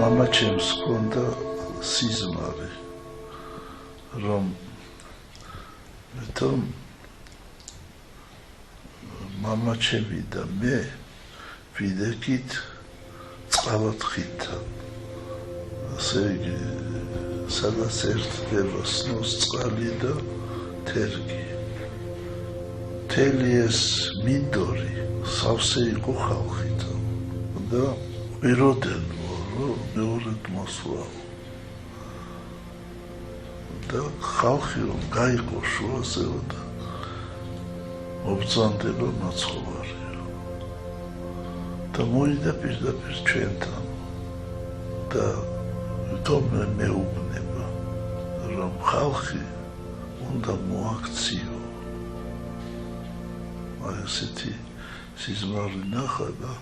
მამა ჩემს ჰქონდა სიზმარი, რომ მეთომ მამა ჩემი და მე ვიდექით წყალათხითან. ასე იგი, სადაც ერთდება სნოს წყალი და თერგი. მთელი ეს მინდორი სავსე იყო ხალხითო და ვიროდენ მეორედ მოსვლა და ხალხი რომ გაიყო შუაზე და მობრძანდება მაცხოვარია და მოვიდა პირდაპირ ჩვენთან და თორმე მეუბნება რომ ხალხი უნდა მოაქციო აი ესეთი სიზმარი ნახა და